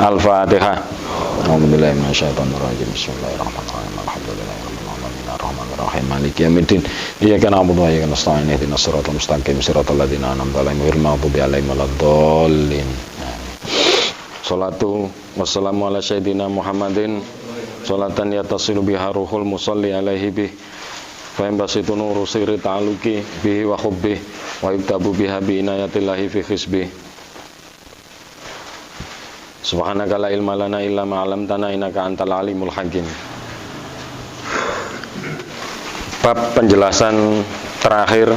Al-Fatihah. A'udzubillahi minasyaitonir rajim. Bismillahirrahmanirrahim. Alhamdulillahirrahmanirrahim. Maliki yaumiddin. Iyyaka na'budu wa iyyaka nasta'in. Ihdinas siratal mustaqim. Siratal ladzina an'amta 'alaihim ghairil maghdubi 'alaihim waladdallin. Sholatu wassalamu ala sayyidina Muhammadin. Sholatan yatasilu biha ruhul musalli alaihi bih. Fa yambasitu nuru sirri ta'aluki bihi wa hubbih wa yuktabu biha bi inayatillahi fi khisbih. Subhanaka la ilma lana illa ma 'allamtana innaka antal alimul hakim. Bab penjelasan terakhir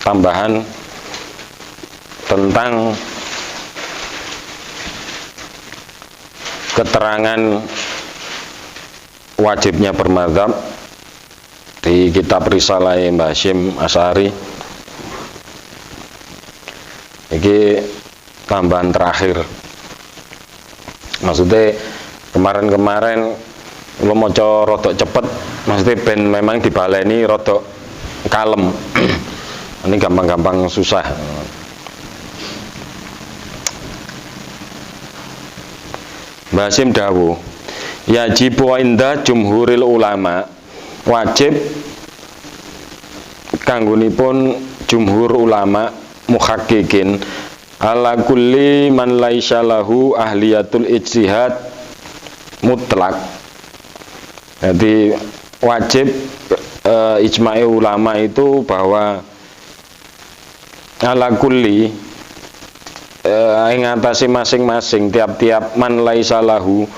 tambahan tentang keterangan wajibnya bermadzhab di kitab Risalah Mbah Hasyim Asy'ari. Ini tambahan terakhir. Maksudnya kemarin-kemarin lo maca rodok cepet, maksudnya ben memang dibaleni rodok kalem. Ini gampang-gampang susah. Mbah Hasyim dawuh, yajibu inda jumhuril ulama, wajib kanggonipun jumhur ulama muhaqqiqin ala kulli man laisa lahu ahliyatul ijtihad mutlak. Jadi wajib ijma'i ulama itu bahwa ala kulli ing atase masing-masing tiap-tiap man laisa lahu,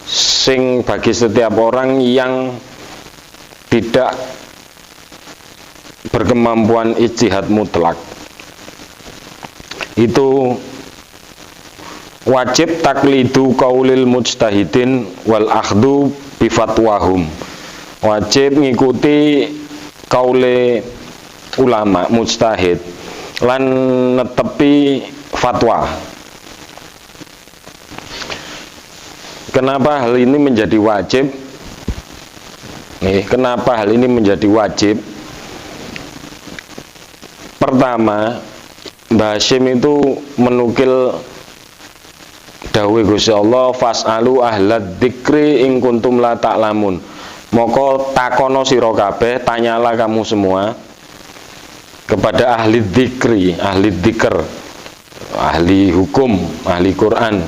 sing bagi setiap orang yang tidak berkemampuan ijtihad mutlak, itu wajib taklidu qaulil mujtahidin wal akhdu bi fatwahum. Wajib ngikuti kaule ulama mujtahid lan netepi fatwa. Kenapa hal ini menjadi wajib? Kenapa hal ini menjadi wajib? Pertama, Mbah Hasyim itu menukil dawuh Gusti Allah, fas'alu ahlad dzikri in kuntum la ta'lamun. Moko takono sira kabeh, tanyalah kamu semua kepada ahli dzikri, ahli dzikr, ahli hukum, ahli Quran.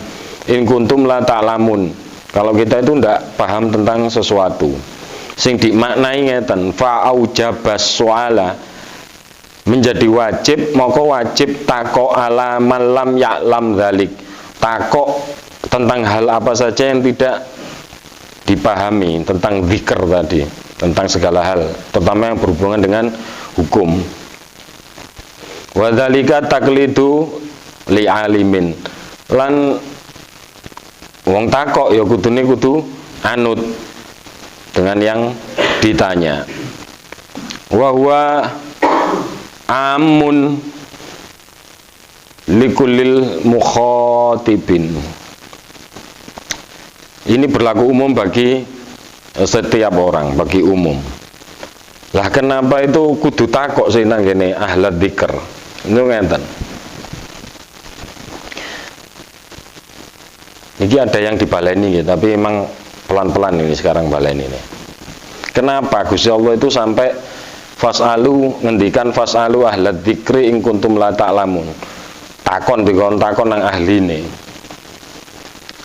In kuntum la ta'lamun. Kalau kita itu ndak paham tentang sesuatu. Sing dimaknai ngeten, fa'aujabas soala, menjadi wajib, maka wajib takok ala man lam ya'lam dzalik. Takok tentang hal apa saja yang tidak dipahami tentang zikr tadi, tentang segala hal, terutama yang berhubungan dengan hukum. Wa dzalika taqlidu li alimin. Lan wong takok ya kudune kudu anut dengan yang ditanya. Wa huwa amun likulil mukhatibin. Ini berlaku umum bagi setiap orang, bagi umum. Lah kenapa itu kudu takok sing nang kene ahlad dzikr? Niku ngenten. Ini ada yang dibaleni gitu, tapi emang pelan-pelan ini sekarang baleni ini. Kenapa Gusti Allah itu sampai fas'alu, ngendikan fas'alu ahlad dzikri in kuntum la ta'lamun. Takon dikon takon nang ahline.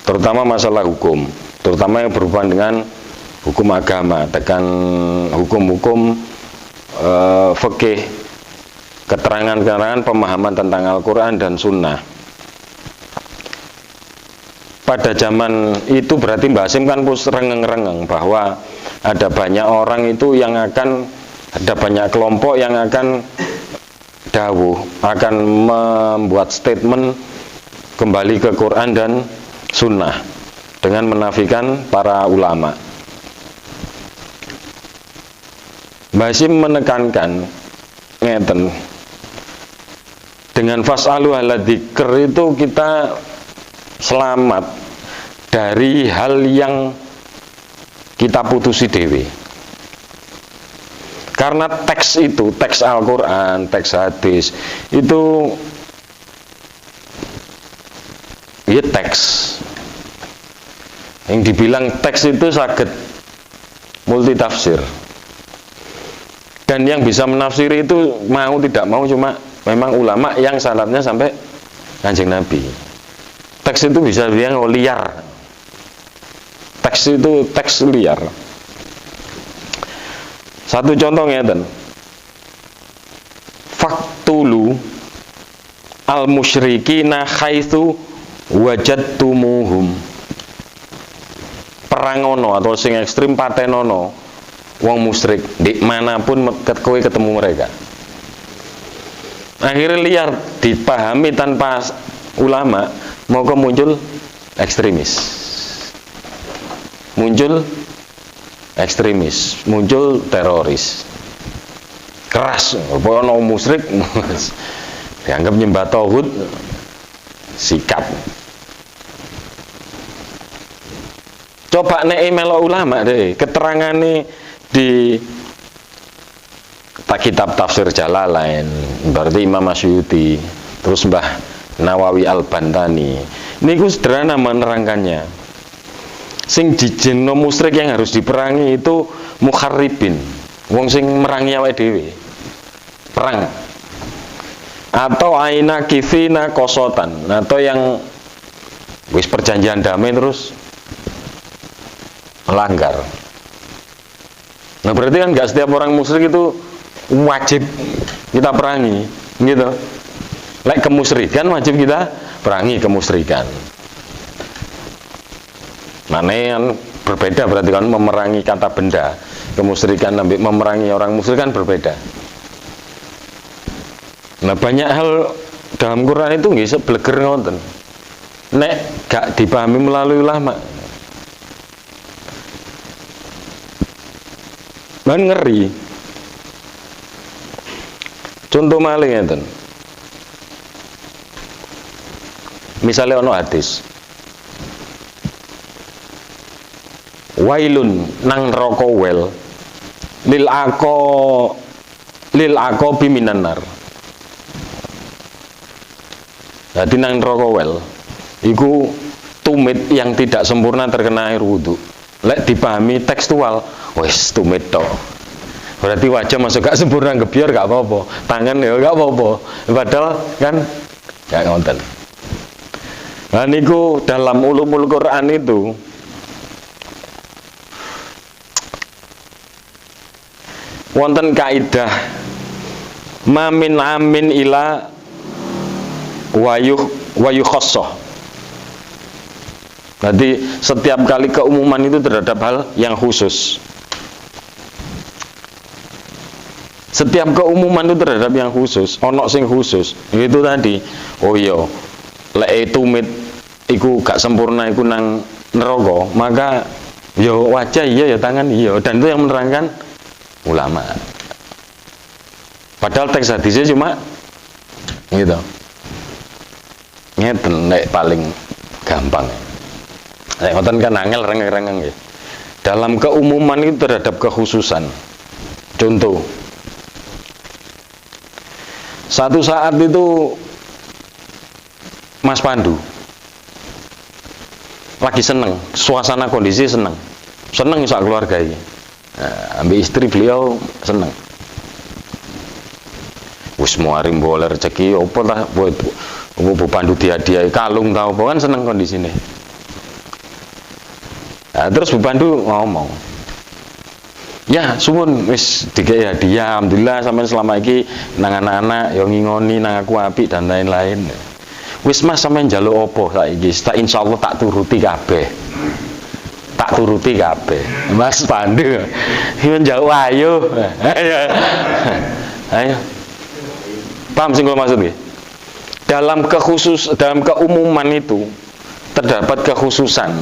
Terutama masalah hukum, terutama yang berhubungan dengan hukum agama, tekan hukum-hukum fikih, keterangan-keterangan pemahaman tentang Al-Qur'an dan Sunnah. Pada zaman itu berarti Mbah Hasyim kan rengeng-rengeng bahwa ada banyak orang itu yang akan, ada banyak kelompok yang akan dawuh, akan membuat statement kembali ke Quran dan Sunnah dengan menafikan para ulama. Mbah Hasyim menekankan ngeten, dengan fas'alu ahla dzikr itu kita selamat dari hal yang kita putusi dewe. Karena teks itu, teks Al-Quran, teks hadis itu ya teks Yang dibilang teks itu saged multitafsir. Dan yang bisa menafsiri itu mau tidak mau cuma memang ulama yang sanadnya sampai Kanjeng Nabi. Teks itu bisa dibilang liar. Teks itu teks liar. Satu contohnya dan faktulu al musyrikina haitsu wajadtumuhum. Perangono atau sing ekstrim patenono wong musyrik di manapun kowe ketemu mereka. Akhirnya liar dipahami tanpa ulama, maka muncul ekstremis. Muncul ekstremis, muncul teroris. Keras, ono musyrik dianggap nyembah tauhid, sikap. Coba nek melo ulama deh, keterangane di kitab tafsir Jalalain, berarti Imam Masyuti, terus Mbah Nawawi Al-Bantani. Niku sederhana menerangkannya. Sing dijeno musyrik yang harus diperangi itu mukharribin, wong sing merangi awake dhewe. Perang. Atau aina kifina kosotan, atau yang wis perjanjian damai terus melanggar. Nah berarti kan nggak setiap orang musyrik itu wajib kita perangi, gitu. Lek kemusyrikan wajib kita perangi kemusyrikan. Mana yang berbeda berarti kan memerangi kata benda, kemusyrikan sampai memerangi orang musyrik kan berbeda. Nah banyak hal dalam Quran itu nggih sebleger ngoten. Nek gak dipahami melalui ulama, kan ngeri. Contoh malih ngeten. Misalnya ono hadis. Wailun nang neraka wel lil aqabi minan nar. Jadi nang neraka wel iku tumit yang tidak sempurna terkena air wudu. Lek dipahami tekstual, wis tumit tok. Berarti wajah masuk gak sempurna gebyar gak apa-apa, tangan ya gak apa-apa. Padahal kan gak ngonten. Nah niku dalam ulumul Quran itu wonten kaidah mamin amin ila wayuh khossoh. Jadi setiap kali keumuman itu terhadap hal yang khusus. Setiap keumuman itu terhadap yang khusus, ono sing khusus. Itu tadi. Oh iya, lek tumit iku gak sempurna iku nang neraka, maka ya wajah iya ya tangan iya, dan itu yang menerangkan ulama. Padahal teks hadisnya cuma gitu. Ngeten nek paling gampang. Nek ngoten kan angel rengeng-rengeng nggih. Dalam keumuman itu terhadap kekhususan. Contoh. Satu saat itu Mas Pandu lagi seneng, suasana kondisi seneng sak keluarga ini. Nah, ambil istri beliau seneng. Wis muarim boleh rezeki, apa lah Bu Pandu dia kalung tau apa kan seneng kondisine. Nah, terus Bu Pandu ngomong, ya suwun wis dikei hadiah, alhamdulillah sampean selama iki nang anak-anak yo ngingoni nang aku apik dan lain-lain. Wis Mas sampean njaluk apa saiki? Tak insyaallah tak turuti kabeh. Tak turuti kabeh. Mas Pandu. Yo njaluk ayo. Ayo. Paham sing kula maksud nggih? Dalam keumuman itu terdapat kekhususan.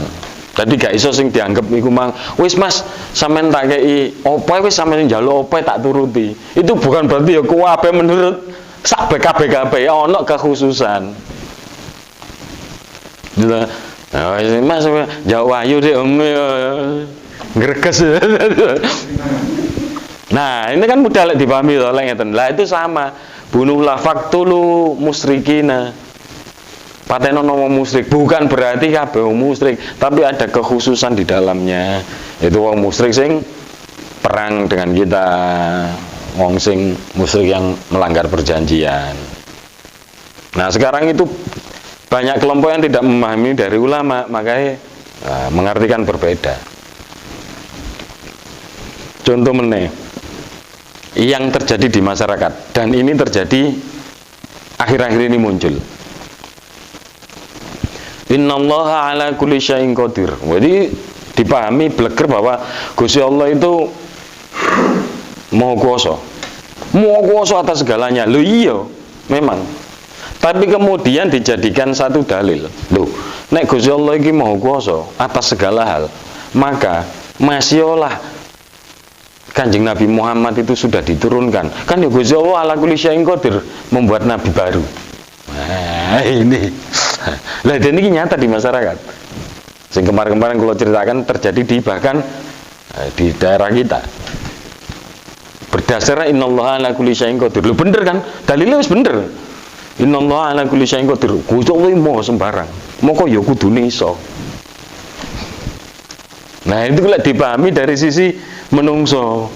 Jadi gak iso sing dianggap iku mang wis Mas sampean tak kei opo wis sampean njaluk opo tak turuti. Itu bukan berarti ya kuwabe menurut sak kabeh-kabeh ana kekhususan. Nah, Mas jauh ayu deh greges. Nah, ini kan mudah dipahami oleh ngeten. Lah itu sama. Bunuhlah faktulu musyrikina. pateno wong musyrik, bukan berarti kabeh wong musyrik, tapi ada kekhususan di dalamnya. Itu wong musyrik sing perang dengan kita, wong sing musyrik yang melanggar perjanjian. Nah, sekarang itu banyak kelompok yang tidak memahami dari ulama, makanya mengartikan berbeda. Contoh meneh yang terjadi di masyarakat, dan ini terjadi akhir-akhir ini muncul. Innallaha ala kulli syai'in qadir. Jadi dipahami bleger bahwa Gusti Allah itu Maha Kuwasa. Maha Kuwasa atas segalanya. Loh iya, memang. Tapi kemudian dijadikan satu dalil. Loh, nek Gusti Allah iki Maha Kuwasa atas segala hal, maka masyolah Kanjeng Nabi Muhammad itu sudah diturunkan. Kan ya Gusti Allah ala kulli syai'in qadir, membuat nabi baru. Nah, ini. Lah dan ini nyata di masyarakat. Sing kemarin-kemarin kalau ceritakan terjadi di bahkan di daerah kita. Berdasarkan innallaha ala kulli syai'in qadir. Lho bener kan? Dalilnya wis bener. Innallaha ala kulli syai'in qadir. Gusti Allah mau sembarang. Moko ya kudune iso. Nah, itu lek dipahami dari sisi menungso.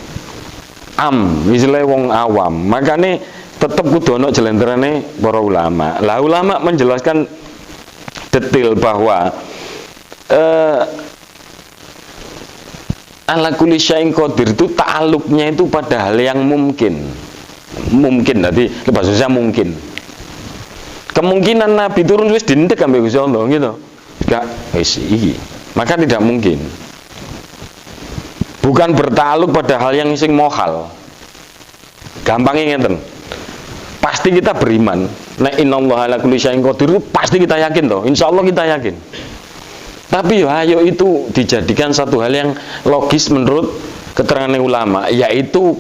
Istilahnya wong awam. Makanya tetap kudu ana jelenterane para ulama. Lah ulama menjelaskan detail bahwa ala kulli syai'in qadir itu ta'alluqnya itu pada hal yang mungkin. Mungkin tadi bahasanya mungkin. Kemungkinan Nabi turun wis dindek ambek Gusti Allah gitu. Enggak wis iki. Maka tidak mungkin. Bukan bertakluk pada hal yang sing mohal. Gampangnya ngeten. Pasti kita beriman. Nek innallaha ala kulli syai'in qadir itu pasti kita yakin toh. Insyaallah kita yakin. Tapi ayo itu dijadikan satu hal yang logis menurut keterangan ulama, yaitu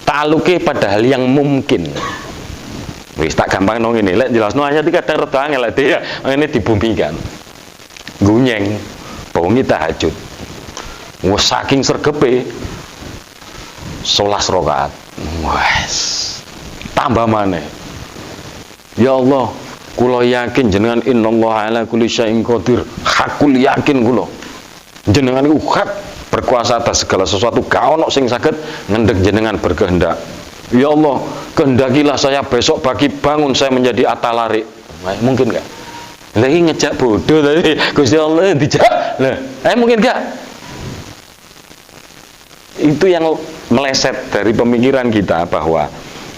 taluke pada hal yang mungkin. Wis tak gampang nong ini. Lek jelasno ayat iki kadang rada angel lek ya. Ini dibumikan. Gunyeng, bengi tahajud. Wes saking sregepe 11 rakaat. Wes tambah maneh. Ya Allah, kula yakin jenengan innallaha ala kulli syai'in qadir. Hakul yakin kula. Jenengan iku hak berkuasa atas segala sesuatu. Gak ono sing saged ngendhek jenengan berkehendak. Ya Allah, kehendakilah saya besok pagi bangun saya menjadi atalarik. Nah, mungkin enggak? Lagi ngejak bodoh tadi. Gusti Allah dijak. Lah, mungkin enggak? Itu yang meleset dari pemikiran kita bahwa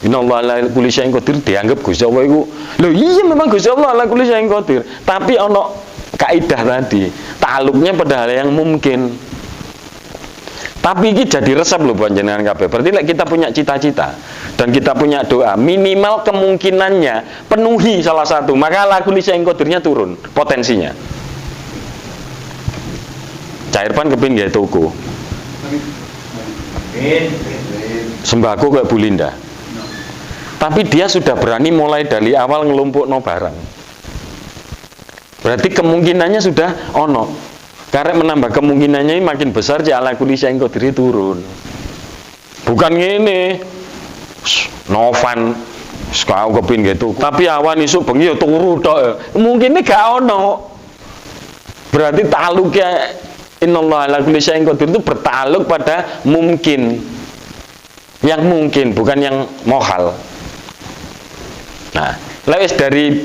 innallaha ala kulli syai'in qadir dianggap Gusti Allah itu. Loh iya memang Gusti Allah ala kulli syai'in qadir, tapi ono kaidah tadi, ta'alluqnya pada hal yang mungkin. Tapi ini jadi resep loh buat jenengan kabeh. Berarti kita punya cita-cita dan kita punya doa, minimal kemungkinannya penuhi salah satu, maka ala kulli syai'in qadirnya turun potensinya. Cairpan kepin nggih toko. Sembako kayak Bu Linda. Tapi dia sudah berani mulai dari awal ngelumpuk no barang. Berarti kemungkinannya sudah ono. Karena menambah kemungkinannya makin besar, ala kulli syai'in qadir turun. Bukan ngene. Novan kau kepin gitu. Tapi awan isuk bengi ya turu tok. Mungkin gak ono. Berarti ta'alluqnya innallaha ala kulli syai'in qadir itu bertaluk pada mungkin. Yang mungkin, bukan yang mohal. Nah, lewis dari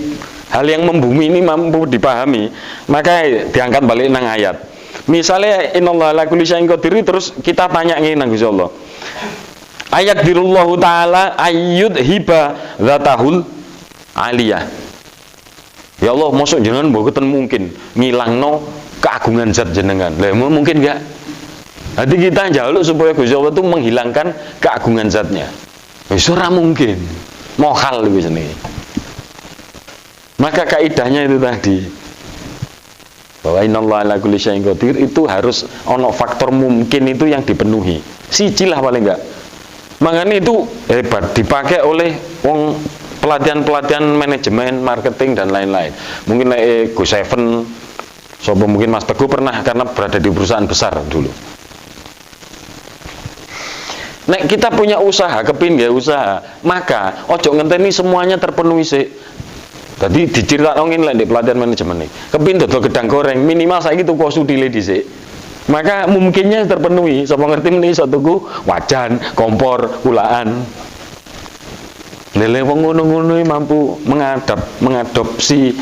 hal yang membumi ini mampu dipahami, maka diangkat balik nang ayat. Misalnya innallaha ala kulli syai'in qadir, terus kita tanya ngene nang Gusti Allah. Ayat dirullahu taala ayyud hiba dzatahul aliyah. Ya Allah, mosok jenengan mboten mungkin ngilangno keagungan zat jenengan. Lah mungkin enggak? Jadi kita njaluk supaya Gusti Allah itu menghilangkan keagungan zatnya. Wis ora mungkin. Mohal itu jenenge. Maka kaidahnya itu tadi, bahwa innallaha ala kulli syai'in qadir itu harus ono faktor mungkin itu yang dipenuhi. Siji lah paling enggak. Makanya itu hebat dipakai oleh wong pelatihan-pelatihan manajemen, marketing dan lain-lain. Mungkin Go Seven, sopo mungkin Mas Teguh pernah karena berada di perusahaan besar dulu. Nek kita punya usaha, kepin ya usaha, maka ojo ngenteni semuanya terpenuhi sih. Tadi diceritakno ngene lek di pelatihan manajemen iki. Kepin dodol gedang goreng, minimal saiki tuku sudile dhisik. Maka mungkinnya terpenuhi. Sapa ngerti meneh iso tuku wajan, kompor, kulaan. Lele wong ngono-ngono mampu mengadopsi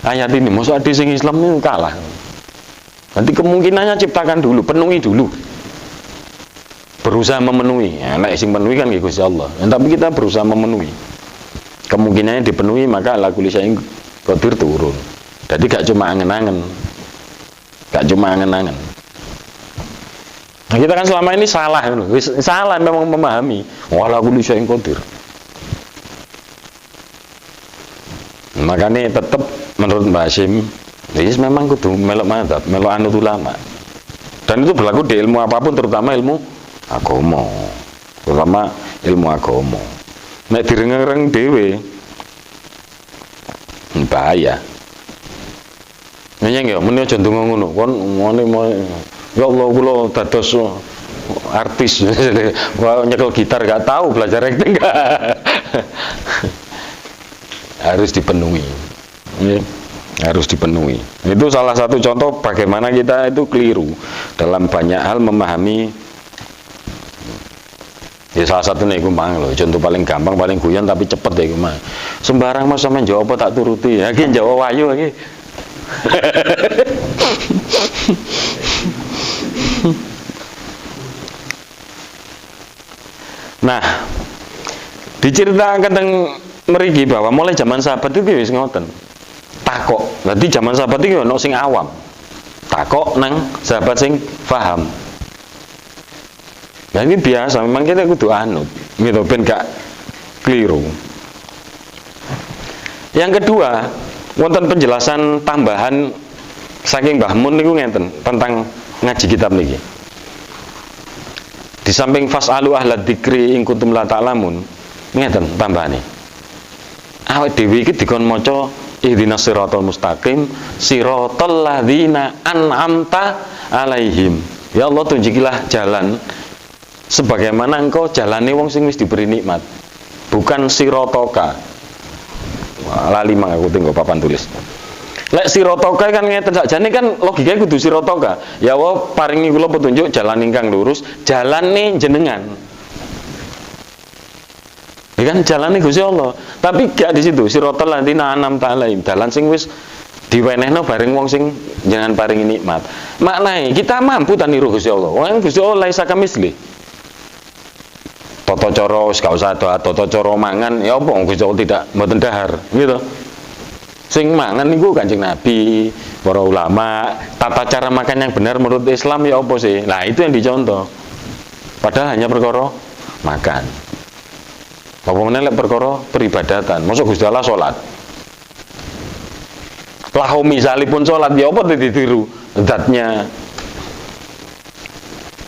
ayat ini. Mosok ade sing Islam ini kalah. Nanti kemungkinannya ciptakan dulu, penuhi dulu. Berusaha memenuhi. Ya, nek sing memenuhi kan Gusti Allah. Tapi kita berusaha memenuhi. Kemungkinannya dipenuhi, maka ala kulli syai'in qadir turun. Jadi gak cuma angen-angen. Gak cuma angen-angen. Nah, kita kan selama ini salah, salah memang memahami. Ala kulli syai'in qadir. Makanya tetap menurut Mbak Hashim, memang kudu melok madzhab, melok anut ulama. Dan itu berlaku di ilmu apapun, terutama ilmu agama. Terutama ilmu agama. Nek direng-reng dhewe bahaya. Nyeng ya, meni aja ndonga ngono. Kon ngene ya Allah kula dados artis. Wah nyekel gitar gak tahu, belajar acting enggak. Harus dipenuhi. Ya, harus dipenuhi. Itu salah satu contoh bagaimana kita itu keliru dalam banyak hal memahami. Ya salah satunya iku mang lho, contoh paling gampang, paling guyon tapi cepet ya iku mang. Sembarang mas sampean jawab apa tak turuti. Ya iki jawab wayu iki. Nah, diceritakan tentang merigi bahwa mulai zaman sahabat itu wis ngoten. Takok. Berarti zaman sahabat itu ono sing awam. Takok nang sahabat sing paham. Nah ini biasa, memang kita kudu anut, gitu, ben gak keliru. Yang kedua, wonten penjelasan tambahan saking Mbah Mun niku ngenten tentang ngaji kitab niki. Di samping fas'alu ahla dzikri in kuntum la ta'lamun, ngeten tambahane. Awake dhewe iki dikon maca ihdinas siratal mustaqim, siratal ladzina an'amta alaihim. Ya Allah tunjukilah jalan sebagaimana engkau jalani wong sing wis diberi nikmat, bukan sirotoka. Lali mang aku tenggo papan tulis. Lek sirotoka kan ngeten sakjane kan logikanya kudu sirotoka. Ya Allah paringi kula petunjuk jalan ingkang lurus, jalane jenengan. Ya kan jalane Gusti Allah. Tapi gak di situ siratal ladzina an'amta alaihim, dalan sing wis diwenehno bareng wong sing jangan paringi nikmat. Maknane kita mampu ta niru Gusti Allah. Wong Gusti Allah laisa kamisli. Tata cara wis gak usah tata cara mangan ya apa Gusti Allah tidak mboten dahar gitu. Sing mangan niku Kanjeng Nabi, para ulama, tata cara makan yang benar menurut Islam ya apa sih? Nah, itu yang dicontoh. Padahal hanya perkara makan. Apa meneh lek perkara peribadatan. Mosok Gusti Allah salat. Lah misalipun salat ya apa ditiru zatnya.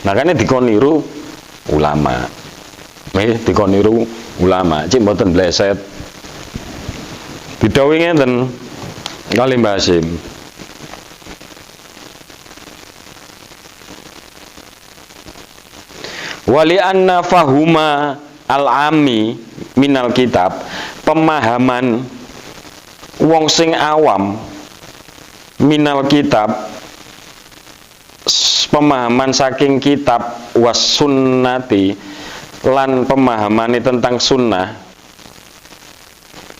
Makanya dikon niru ulama. Dikon niru ulama, cik mboten bleset. Didhawuhi ngenten kali Mbah Hashim. Wali anna fahuma al-ami minal kitab, pemahaman wong sing awam minal kitab, pemahaman saking kitab was sunnati lan pemahaman tentang sunnah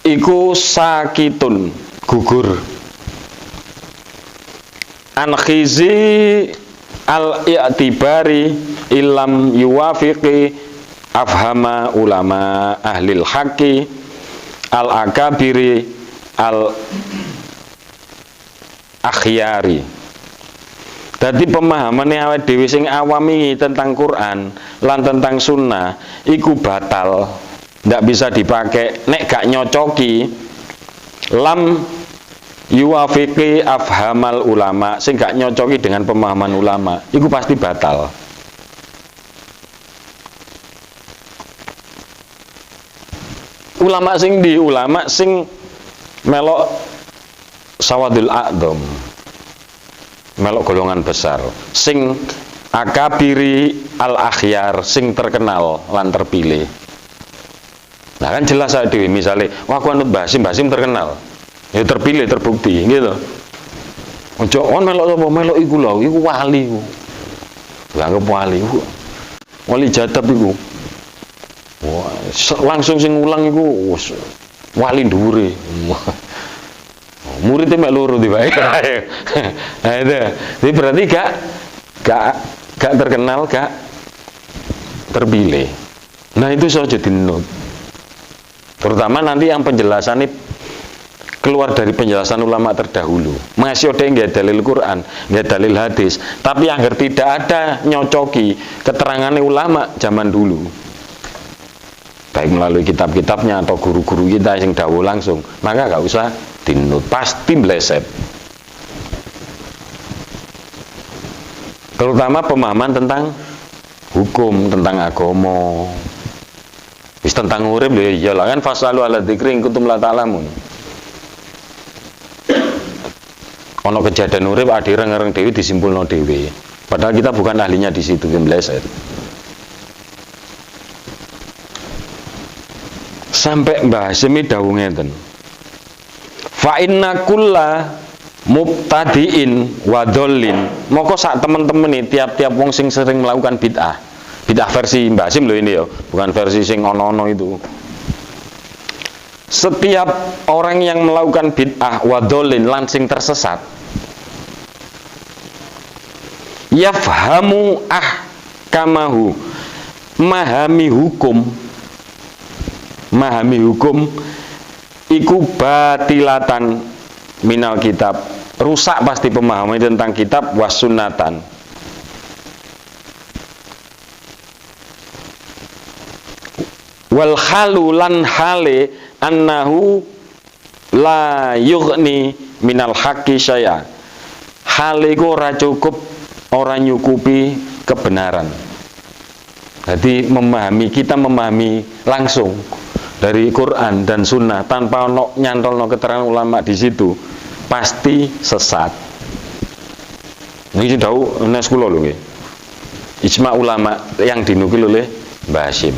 iku sakitun gugur an khizi al-i'tibari ilam yuwafiqi afhama ulama ahlil haqqi al-akabiri al-akhyari. Dadi pemahamane awake dhewe sing awami tentang Quran lan tentang sunnah iku batal, ndak bisa dipakai nek gak nyocoki lam yuwafiqi afhamal ulama, sing gak nyocoki dengan pemahaman ulama iku pasti batal. Ulama sing melok sawadul a'dham, melok golongan besar, sing akabiri al-akhyar, sing terkenal lan terpilih. Nah kan jelas saya dewi, misalnya wah aku anut Mbah Hashim terkenal, ya terpilih, terbukti gitu. Ojo on melok apa melok iku lho, iku wali iku. Dianggap wali iku. Wali jadab iku. Wah, langsung sing ulang iku wali dhuwure. Muridnya mek loro di bae. Nah itu. Jadi berarti gak terkenal, gak terpilih. Nah itu saja dinut. Terutama nanti yang penjelasan ini keluar dari penjelasan ulama terdahulu. Masih ada nggak dalil Quran, nggak dalil hadis, tapi yang tidak ada nyocoki keterangan ulama zaman dulu. Baik melalui kitab-kitabnya atau guru-guru kita yang dawuh langsung, maka nggak usah dinut, pasti meleset. Terutama pemahaman tentang hukum, tentang agama. Wis tentang urip lho ya lah kan fasalu ala dzikri in kuntum la ta'lamun. Ono kejadian urip adireng-reng dewi disimpulno dewi. Padahal kita bukan ahlinya di situ, meleset. Sampai Mbah Hasyim dawuh ngeten. Fa inna kulla mubtadiin wa dhallin. Moko sak temen-temen nih tiap-tiap wong sing sering melakukan bid'ah. Bid'ah versi Mbah Hasyim lho ini ya, bukan versi sing ono-ono itu. Setiap orang yang melakukan bid'ah wa dhallin lan sing tersesat, yafhamu ahkamahu, memahami hukum iku batilatan minal kitab, rusak pasti pemahaman tentang kitab was sunnatan. Wal halu lan hale annahu la yughni minal haqqi syai'a. Hale iku ora cukup, ora nyukupi kebenaran. Jadi kita memahami langsung dari Quran dan Sunnah tanpa nyantolno keterangan ulama di situ pasti sesat. Ini dawuh nes kula lho nggih. Ijma ulama yang dinukil oleh Mbah Hasyim.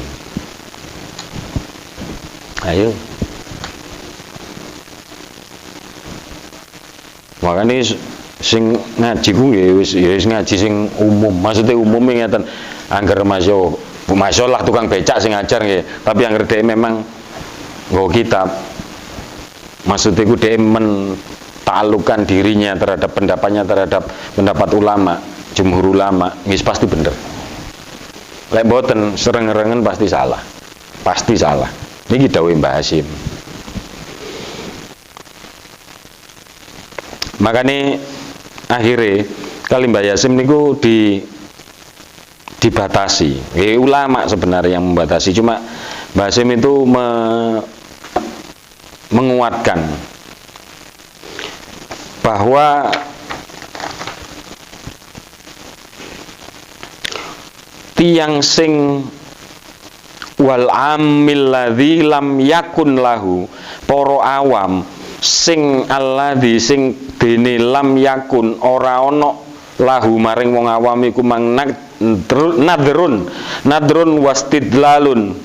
Ayo. Makanya sing ngaji ku nggih wis ngaji sing umum. Maksudnya umum ngeten. Angger masya tukang becak sing ngajar nggih, tapi angger dhek memang nggo kitab. Maksudnya ku dhek mentaklukkan dirinya terhadap pendapatnya terhadap pendapat ulama, jumhur ulama, wis pasti bener. Lek mboten sereng-rengen pasti salah. Pasti salah. Niki dawuh Mbah Hasyim. Makanya akhirnya kali Mbah Hasyim niku dibatasi. Ulama sebenarnya yang membatasi, cuma Mbah Hasyim itu menguatkan bahwa tiang sing wal amil ladzi lam yakun lahu, para awam sing alladzi sing dene lam yakun ora ana lahu maring wong awam iku mang nadrun wastidlalun,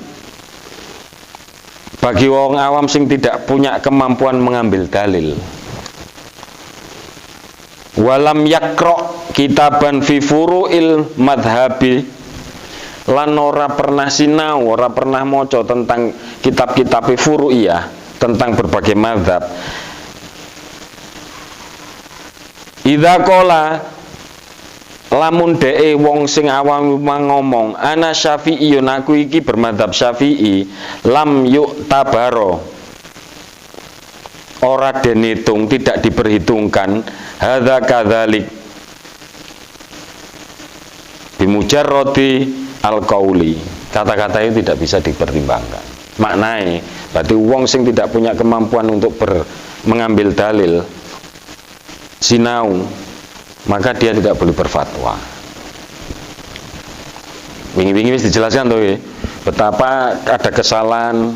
bagi wong awam sing tidak punya kemampuan mengambil dalil. Walam yakro kitaban fi furu'il madhabi, lan ora pernah sinau, ora pernah maca tentang kitab-kitab furu'iyah, tentang berbagai mazhab. Idza qala, lamun dee wong sing awam ngomong ana syafi'iyun, aku iki bermadzhab Syafi'i, lam yuk tabaro, ora den hitung, tidak diperhitungkan, hadza kadzalik bimujarrodi al-qauli, kata-kata itu tidak bisa dipertimbangkan. Maknanya berarti wong sing tidak punya kemampuan untuk mengambil dalil sinau, maka dia tidak boleh berfatwa. Wingi-wingi wis dijelaskan tuh ya, betapa ada kesalahan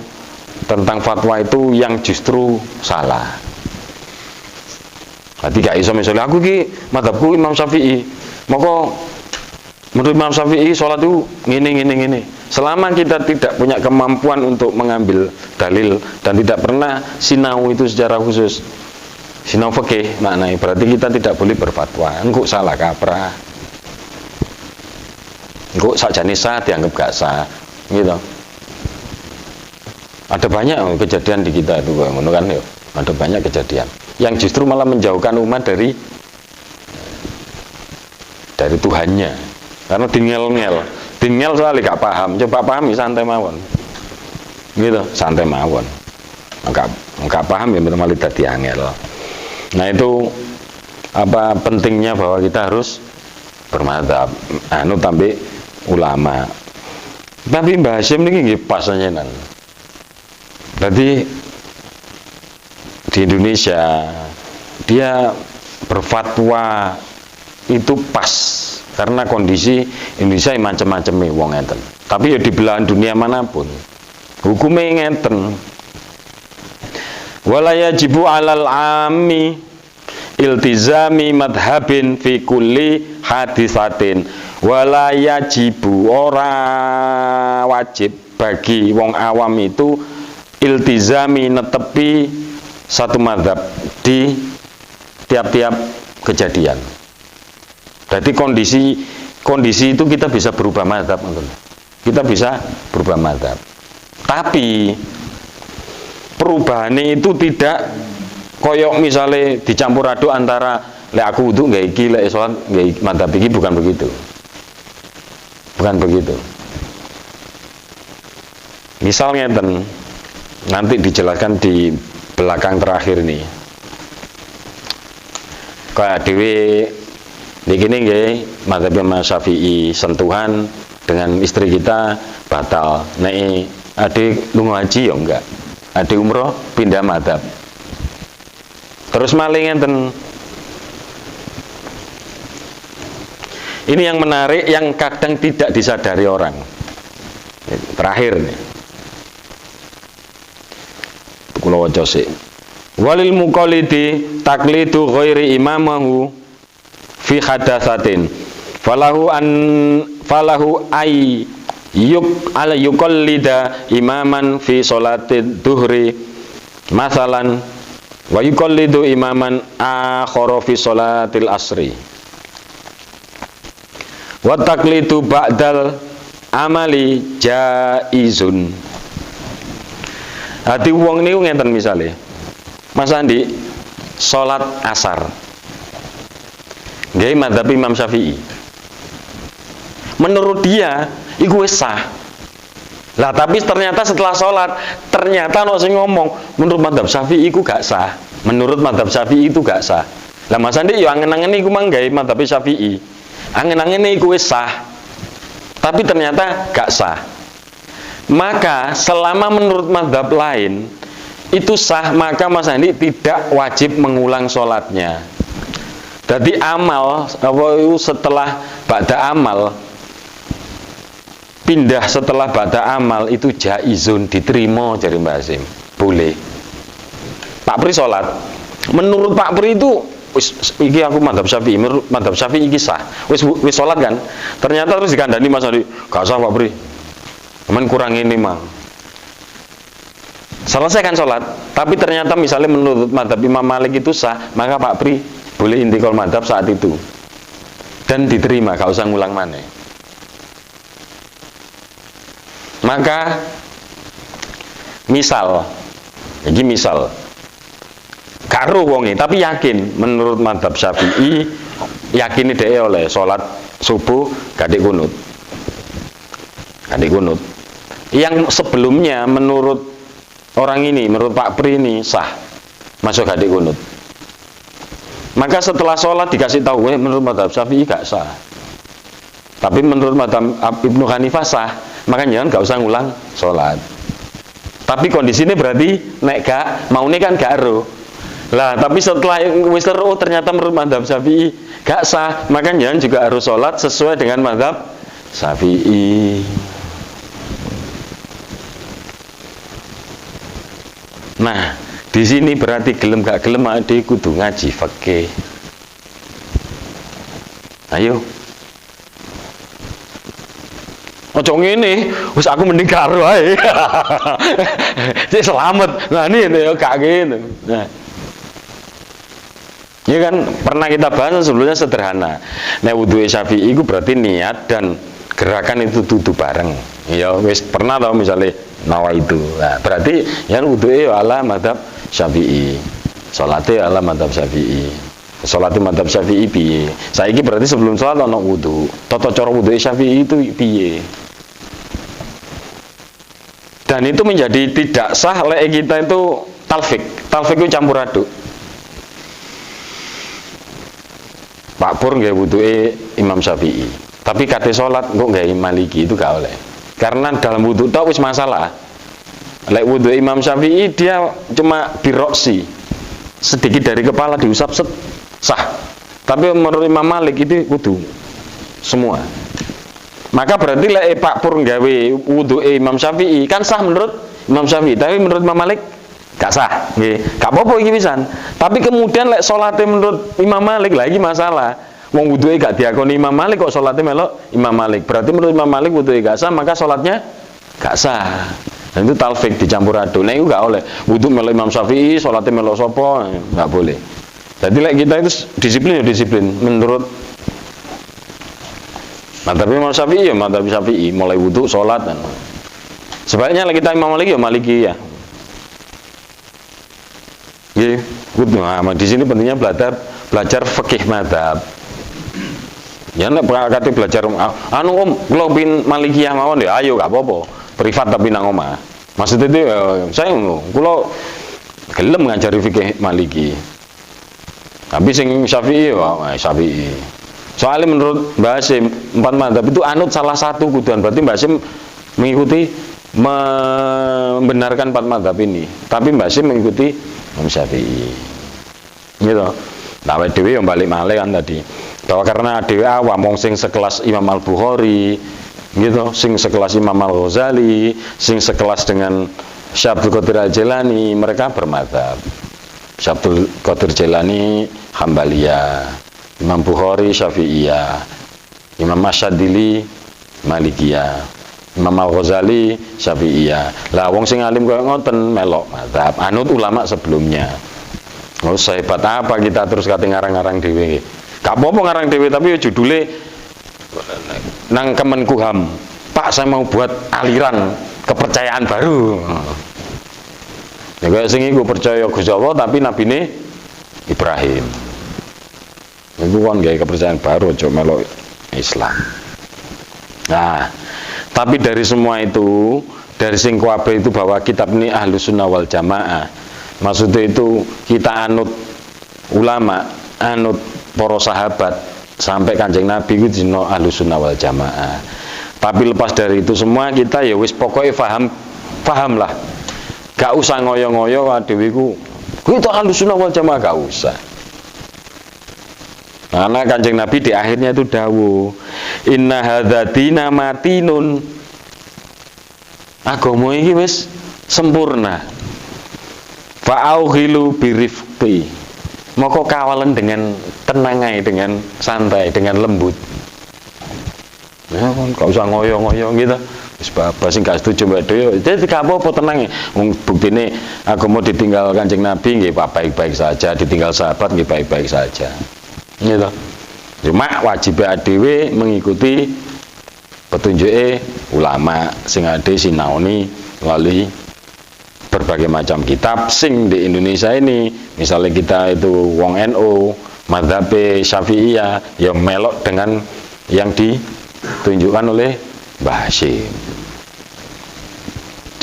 tentang fatwa itu yang justru salah. Berarti gak iso misalnya aku ki madzhabku Imam Syafi'i, maka menurut Imam Syafi'i sholat itu gini. Selama kita tidak punya kemampuan untuk mengambil dalil dan tidak pernah sinau itu secara khusus, Sinau fikih maknanya berarti kita tidak boleh berfatwa. Engko salah kaprah. Engko sakjane sah dianggap gak sah, gitu. Ada banyak kejadian di kita itu, ngono kan ya. Ada banyak kejadian yang justru malah menjauhkan umat dari Tuhannya. Karena tinggal soalnya gak paham. Coba pahami santai mawon. Gitu, santai mawon. Enggak paham ya malah dadi angel. Nah itu apa pentingnya bahwa kita harus bermadzhab tambah ulama. Tapi Mbah Hasyim ini nggih pas nyenan. Berarti di Indonesia dia berfatwa itu pas karena kondisi Indonesia macam-macam wong ngeten. Tapi ya di belahan dunia manapun hukumnya ngeten. Wala yajibu 'alal 'ammi iltizami madhabin fi kulli hadisatin. Wala yajibu, ora wajib bagi wong awam itu iltizami netepi satu madhab di tiap-tiap kejadian. Jadi kondisi itu kita bisa berubah madhab, kita bisa berubah madhab. Tapi perubahan itu tidak koyok misalnya dicampur aduk antara lek aku wudu nggak iki, lek sholat nggak madhab iki, bukan begitu. Bukan begitu. Misalnya nanti dijelaskan di belakang terakhir nih. Kayak dewe begini nggih, mazhab Imam Syafi'i sentuhan dengan istri kita batal. Nek ade lunga haji ya enggak. Ade umroh pindah mazhab. Terus maling ngenten. Ini yang menarik, yang kadang tidak disadari orang. Terakhir nih. Kula waca sik. Walil muqallidi taqlidu ghairi imamahu fi hadatsatin. Falahu ay yuqallida imaman fi sholati duhri masalan wa yuqallidu imaman akhara fi sholatil asri. Wa taqlidu ba'dal amali jaizun. Hati wong niku ngenten misale. Mas Andi salat asar. Nggih mazhab Imam Syafi'i. Menurut dia iku wis sah. Lah tapi ternyata setelah sholat ternyata ono sing ngomong menurut mazhab Syafi'i iku gak sah. Menurut mazhab Syafi'i itu gak sah. Lah Mas Andi yo angen-angen iku manggae mazhab Syafi'i. Angen-angen iku wis sah. Tapi ternyata gak sah. Maka selama menurut mazhab lain itu sah, maka Mas Andi tidak wajib mengulang sholatnya. Jadi amal setelah ba'da amal, pindah setelah ba'da amal itu jaizun, diterima dari Mbak Hasyim, boleh. Pak Pri sholat, menurut Pak Pri itu iki aku mazhab Syafi'i, menurut mazhab Syafi'i iki sah. Wis sholat kan? Ternyata terus dikandani Mas Andi, gak sah Pak Pri. Cuman kurang ini mang. Selesaikan sholat, tapi ternyata misalnya menurut mazhab Imam Malik itu sah, maka Pak Pri boleh intikal mazhab saat itu dan diterima, gak usah ngulang maneh. Maka misal karo wonge tapi yakin menurut mazhab Syafi'i, yakin dhek oleh sholat subuh gadek kunut. Yang sebelumnya menurut orang ini, menurut Pak Pri ini sah, masuk gadek kunut. Maka setelah sholat dikasih tahu, menurut mazhab Syafi'i gak sah. Tapi menurut mazhab Ibnu Hanifah sah, maka jangan gak usah ngulang sholat. Tapi kondisinya berarti nek gak mau nih kan gak ero. Lah tapi setelah wis ero ternyata menurut mazhab Syafi'i gak sah, maka jangan juga harus sholat sesuai dengan mazhab Syafi'i. Nah, di sini berarti gelem gak gelem ade kudu ngaji fikih. Ayo. Ojo ngene, wis aku mending karo ae. Cek selamat. Nah ini yo gak ngene. Nah. Ya kan pernah kita bahas sebelumnya sederhana. Nek wudu Syafi'i itu berarti niat dan gerakan itu dudu bareng. Ya wis pernah tau misalnya nawa itu. Nah, berarti yang wudu ala madzhab Syafi'i. Salate ala madzhab Syafi'i. Salate madzhab Syafi'i piye? Saiki berarti sebelum salat ana wudu. Tata cara wudu Syafi'i itu piye? Dan itu menjadi tidak sah lek kita itu talfik. Talfik itu campur aduk. Pak Pur nggak wudu'e Imam Syafi'i, tapi kate sholat kok nggak Maliki itu gak oleh. Karena dalam wudu tau wis masalah. Lek wudu Imam Syafi'i dia cuma biroksi, sedikit dari kepala diusap set, sah. Tapi menurut Imam Malik itu wudu semua. Maka berarti lek Pak Pur nggawe wudu'e Imam Syafi'i kan sah menurut Imam Syafi'i, tapi menurut Imam Malik gak sah, gak apa-apa iki pisan. Tapi kemudian lek salate menurut Imam Malik lagi masalah. Wong wuduhe gak diakoni Imam Malik kok salate melok Imam Malik. Berarti menurut Imam Malik wuduhe gak sah, maka salatnya gak sah. Dan itu talfik dicampur aduk. Nah itu gak oleh. Wudu melok Imam Syafi'i, salate melok sapa, gak boleh. Jadi lek kita itu disiplin ya disiplin menurut madzhab Imam Syafi'i ya madzhab Syafi'i, mulai wudu, salat dan sebaliknya lek kita Imam Malik ya Maliki ya. Nah, di sini pentingnya belajar fikih madzhab. Ya nek kate belajar anu Om, kula pin Malikiyah mawon ya ayo gak apa-apa. Privat tapi nang omah. Maksud itu saya kula gelem ngajari fikih Maliki. Tapi sing Syafi'i ya Syafi'i. Soalnya menurut Mbah Hasyim 4 madzhab itu anut salah satu kuduan. Berarti Mbah Hasyim mengikuti membenarkan 4 madzhab ini. Tapi Mbah Hasyim mengikuti Imam Syafi'i. Gitu. Nah, dhewe yang balik malih kan tadi. Bahwa karena dhewe awam wong sing sekelas Imam Al-Bukhari, gitu, sing sekelas Imam Al-Ghazali, sing sekelas dengan Syekh Abdul Qadir Al-Jilani, mereka bermadzhab. Syekh Abdul Qadir Jilani Hambaliyah, Imam Bukhari Syafi'iyah, Imam Asyadili Malikiyah, Imam Al-Ghazali Syafi'iyah. Lah wong sing alim kaya ngoten melok madzhab anut ulama sebelumnya. Oh sehebat apa kita terus kate ngarang-ngarang dhewe. Gak apa-apa ngarang dhewe tapi judule nang Kemenkumham. Pak saya mau buat aliran kepercayaan baru. Ya kaya sing iku percaya Gusti Allah tapi nabine Ibrahim. Iku kan gawe kepercayaan baru aja melok Islam. Nah, tapi dari semua itu, dari sing kabeh itu bahwa kitab ini Ahlus Sunnah wal Jamaah. Maksudnya itu kita anut ulama, anut para sahabat sampai Kanjeng Nabi itu dino Ahlus Sunnah wal Jamaah. Tapi lepas dari itu semua kita ya wis pokoknya paham lah. Gak usah ngoyo-ngoyo dhewe iku kita Ahlus Sunnah wal Jamaah gak usah. Karena Kanjeng Nabi di akhirnya itu dawuh, inna hadzadina matinun. Agama iki wis sempurna. Fa'auhilu birifqi. Moko kawalan dengan tenangai, dengan santai, dengan lembut. Ya kan gak usah ngoyo-ngoyo gitu. Wis babas sing gak setuju mbak dhewe. Jadi gak apa-apa tenang. Wong buktine agama ditinggal Kanjeng Nabi nggih baik-baik saja, ditinggal sahabat nggih baik-baik saja. Gitu. Cuma wajib dhewe mengikuti petunjuke ulama sing ade sinaoni melalui berbagai macam kitab sing di Indonesia ini. Misalnya kita itu wong NU, madzhab Syafi'iyah, ya melok dengan yang ditunjukkan oleh Mbah Hasyim.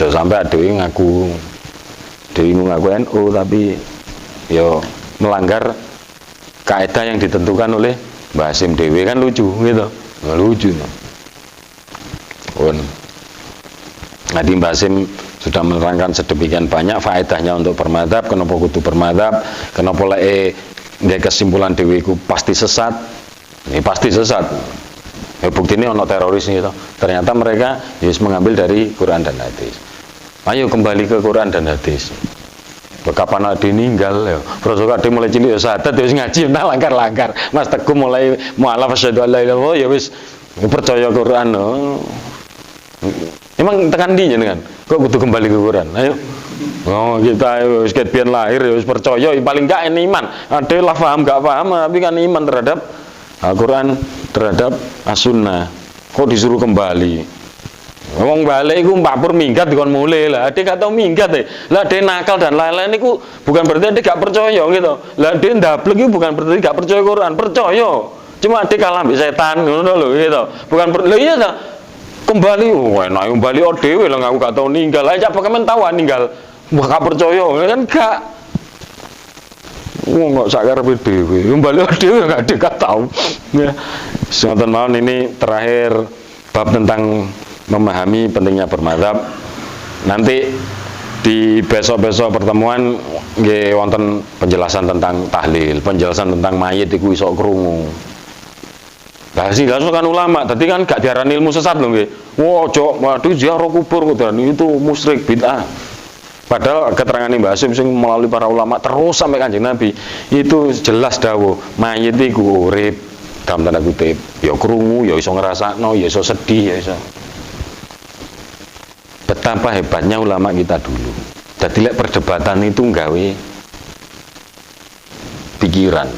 Jangan sampai dhewe ngaku NU tapi ya melanggar kaidah yang ditentukan oleh Mbah Hasyim dhewe kan lucu gitu. Lucu. Nanti Mbah Hasyim sudah menerangkan sedemikian banyak faedahnya untuk bermadzhab, kenapa kudu bermadzhab, kenapa lek nggak kesimpulan dhewe iku pasti sesat. Ini pasti sesat. Ya buktinya ono teroris gitu. Ternyata mereka harus mengambil dari Quran dan hadis. Ayo kembali ke Quran dan hadis. Kapan ade ninggal ya. Terus ade mulai cilik ya sadat wis ngaji nah langgar-langgar. Mas Teguh mulai mualaf asyhadu alla ilaha illallah ya wis percaya Quran. Emang tekan ndi jenengan? Kok kudu kembali ke Quran? Ayo. Oh, kita wis biyen lahir wis percaya paling enggak iman. Ada lah paham enggak paham tapi kan iman terhadap Al-Qur'an, terhadap As-Sunnah. Kok disuruh kembali? Wong balik iku mbapur minggat dikon mulai lah. Dia gak tau minggat lah dia nakal dan lain-lain iku bukan berarti dia gak percaya gitu. Lah dia ndablek iku bukan berarti gak percaya Quran, percaya. Cuma dia kalah mbek setan ngono lho gitu. Bukan lho iya ta. Kembali enak kembali dhewe lah aku gak tau ninggal. Lah cak Pokemon tahu ninggal. Wah gak percaya kan gak. Wong kok sak karepe dhewe. Kembali dhewe gak tahu. Ya. Sonten mawon ini terakhir bab tentang memahami pentingnya bermadzhab. Nanti di besok-besok pertemuan nggih wonten penjelasan tentang tahlil, penjelasan tentang mayit iku iso krungu. Lah sing kan ulama, dadi kan gak diarani ilmu sesat lho nggih. Ojo, waduh ziarah kubur dan itu musyrik bid'ah. Padahal keterangan Mbah Hasyim sing melalui para ulama terus sampai Kanjeng Nabi itu jelas dawuh mayit iku urip dalam tanda kutip, ya krungu, ya iso ngrasakno, ya iso sedih, ya iso. Betapa hebatnya ulama kita dulu. Jadi lek perdebatan itu nggawe pikiran,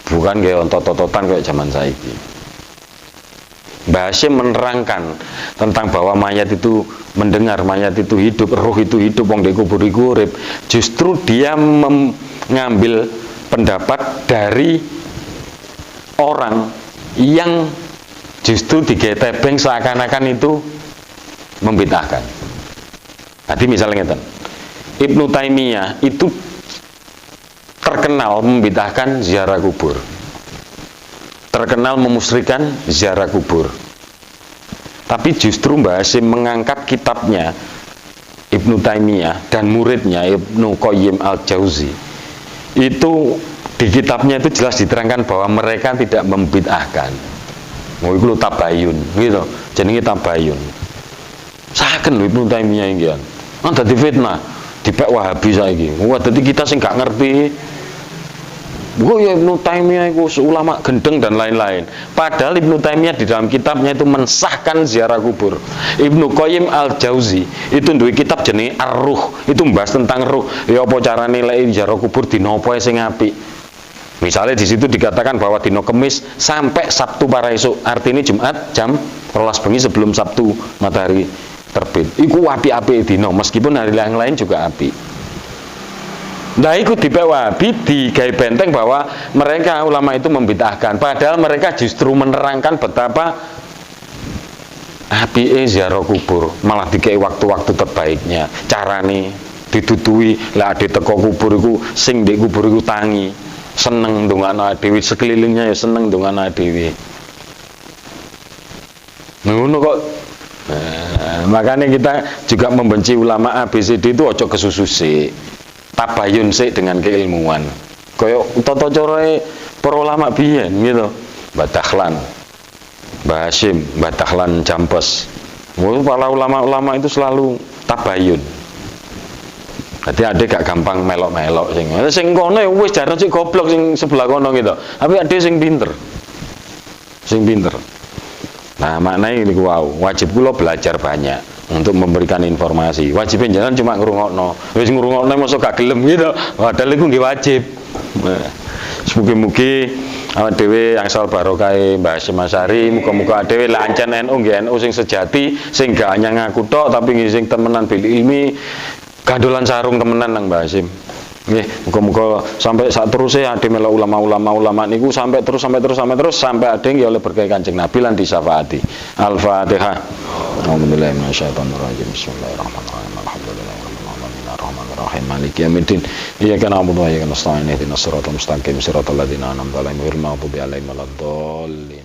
bukan kayak ontot-ontotan kayak zaman saiki. Mbah Hasyim menerangkan tentang bahwa mayat itu mendengar, mayat itu hidup, roh itu hidup, wong dikubur iku urip. Justru dia mengambil pendapat dari orang yang justru digetebeng seakan-akan itu membid'ahkan. Tadi misalnya ngeten. Ibnu Taimiyah itu terkenal membid'ahkan ziarah kubur. Terkenal memusyrikan ziarah kubur. Tapi justru Mbah Hasyim mengangkat kitabnya Ibnu Taimiyah dan muridnya Ibnu Qayyim Al-Jauzi. Itu di kitabnya itu jelas diterangkan bahwa mereka tidak membid'ahkan. Mau iku tabayun gitu. Jenenge tabayun. Saken lho Ibnu Taimiyah iki kan. Dadi fitnah, dipek Wahabi saiki. Wah dadi kita sing gak ngerti. Wah ya Ibnu Taimiyah iku ulama gendeng dan lain-lain. Padahal Ibnu Taimiyah di dalam kitabnya itu mensahkan ziarah kubur. Ibnu Qayyim Al-Jauzi itu duwe kitab jenenge Ar-Ruh, itu membahas tentang ruh. Ya apa carane lek ziarah kubur dina apa sing apik. Misalnya di situ dikatakan bahwa dino Kemis sampai Sabtu para esuk, artinya Jumat jam 12 bengi sebelum Sabtu matahari terbit. Iku api-api dino, meskipun hari yang lain juga api. Nah, iku dipek Wahabi digawe benteng bahwa mereka ulama itu membid'ahkan, padahal mereka justru menerangkan betapa apike ziarah kubur, malah dikei waktu-waktu terbaiknya. Carane ditutui lah ade teko kubur iku sing ndek kubur iku tangi. Seneng ndongakno dhewe, sekelilingnya ya seneng ndongakno dhewe. Ngono kok. Makanya kita juga membenci ulama ABCD itu ojo kesusu sik. Tabayun sik dengan keilmuan. Kaya tata carae para ulama biyen gitu. Mbah Dahlan, Mbah Hasyim, Mbah Dahlan Jampes. Para ulama-ulama itu selalu tabayun. Jadi ada gak gampang melok-melok sing kono wis jarane sik goblok sing sebelah kono gitu. Tapi ada sing pinter. Sing pinter. Nah, maknanya ini wow, wajib kula belajar banyak untuk memberikan informasi. Wajib jangan cuma ngrungokno. Wis ngrungokno mosok gak gelem gitu. Padahal iku nggih wajib. Mugi-mugi awak dhewe angsal barokah Mbah Hasyim Asy'ari, muga-muga dhewe lek ancen NU nggih NU sing sejati, sing gak hanya ngaku tok tapi sing temenan bil ilmi. Gandolan sarung temenan nang Mbah Hasyim. Nggih, muga-muga sampai sak teruse ade melok ulama-ulama niku sampai terus sampai ade nggih oleh berkah Kanjeng Nabi lan disyafaati. Al-Fatihah. Alhamdulillah minasyaitonir rajim. Bismillahirrahmanirrahim. Alhamdulillahirabbil alamin. Maliki yaumiddin. Iyyaka na'budu wa iyyaka nasta'in. Ihdinas siratal mustaqim. Siratal ladzina an'amta 'alaihim ghairil maghdubi 'alaihim waladdallin.